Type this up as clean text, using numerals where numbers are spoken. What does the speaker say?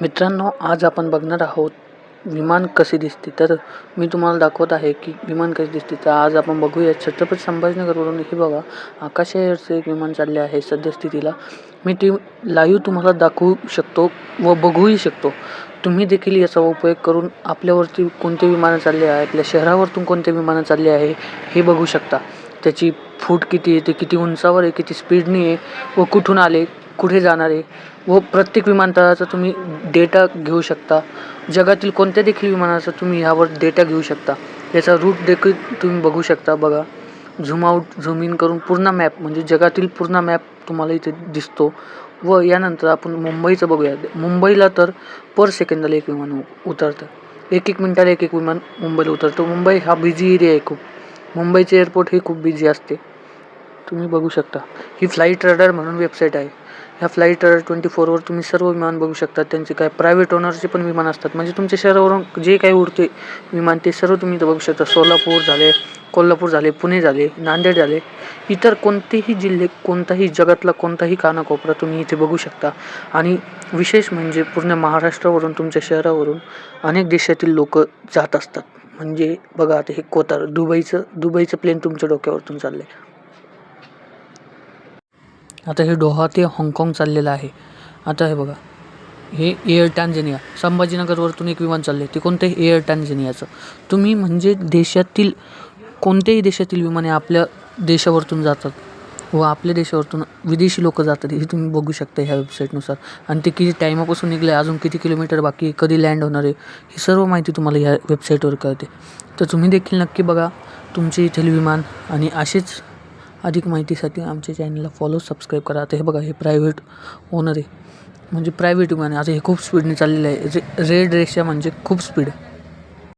मित्रांनो, आज आपण बघणार आहोत विमान कसे दिसते. तर मी तुम्हाला दाखवत आहे की विमान कसे दिसते. तर आज आपण बघूया छत्रपती संभाजीनगरवरून हे बघा आकाश एअरचं एक विमान चालले आहे सद्यस्थितीला. मी ती लाईव्ह तुम्हाला दाखवू शकतो व बघूही शकतो. तुम्ही देखील याचा उपयोग करून आपल्यावरती कोणते विमानं चालले आहे, आपल्या शहरावरतून कोणते विमानं चालले आहे हे बघू शकता. त्याची फूट किती आहे, ते किती उंचावर आहे, किती स्पीडने आहे व कुठून आले, कुठे जाणार आहे व प्रत्येक विमानतळाचा तुम्ही डेटा घेऊ शकता. जगातील कोणत्या देखील विमानाचा तुम्ही ह्यावर डेटा घेऊ शकता. याचा रूट देखील तुम्ही बघू शकता. बघा, झूम आउट झूम इन करून पूर्ण मॅप म्हणजे जगातील पूर्ण मॅप तुम्हाला इथे दिसतो. व यानंतर आपण मुंबईचं बघूया. मुंबईला तर पर सेकंदाला एक विमान उतरतं. एक मिनिटाला एक विमान मुंबईला उतरतो. मुंबई हा बिझी एरिया आहे खूप. मुंबईचे एअरपोर्ट हे खूप बिझी असते. तुम्ही बघू शकता. ही फ्लाईट रडार म्हणून वेबसाईट आहे. ह्या फ्लाईट रडार 24वर तुम्ही सर्व विमान बघू शकता. त्यांचे काय प्रायव्हेट ओनरचे पण विमान असतात. म्हणजे तुमच्या शहरावरून जे काही उडते विमान ते सर्व तुम्ही इथं बघू शकता. सोलापूर झाले, कोल्हापूर झाले, पुणे झाले, नांदेड झाले, इतर कोणतेही जिल्हे, कोणताही जगातला कोणताही कानाकोपरा तुम्ही इथे बघू शकता. आणि विशेष म्हणजे पूर्ण महाराष्ट्रावरून, तुमच्या शहरावरून अनेक देशातील लोक जात असतात. म्हणजे बघा, आता हे कोतार दुबईचं प्लेन तुमच्या डोक्यावरतून चाललं आहे. आता हे दोहा ते हाँगकाँग चाललेलं आहे. आता हे बघा, हे एअर टांझानिया संभाजीनगरवरतून एक विमान चालले. ते कोणतं आहे? एअर टांझानियाचं. तुम्ही म्हणजे देशातील कोणत्याही देशातील विमाने आपल्या देशावरतून जातात व आपल्या देशावरतून विदेशी लोक जातात हे तुम्ही बघू शकता ह्या वेबसाईटनुसार. आणि ते किती टाईमापासून निघलं आहे, अजून किती किलोमीटर बाकी आहे, कधी लँड होणार आहे, ही सर्व माहिती तुम्हाला ह्या वेबसाईटवर कळते. तर तुम्ही देखील नक्की बघा तुमचे इथील विमान. आणि असेच अधिक माहितीसाठी आमच्या चॅनलला फॉलो सबस्क्राईब करा. आता हे बघा, हे प्रायव्हेट ओनर आहे म्हणजे प्रायव्हेट विमान आहे. आता हे खूप स्पीडने चाललेलं आहे. रेड रेषा म्हणजे खूप स्पीड.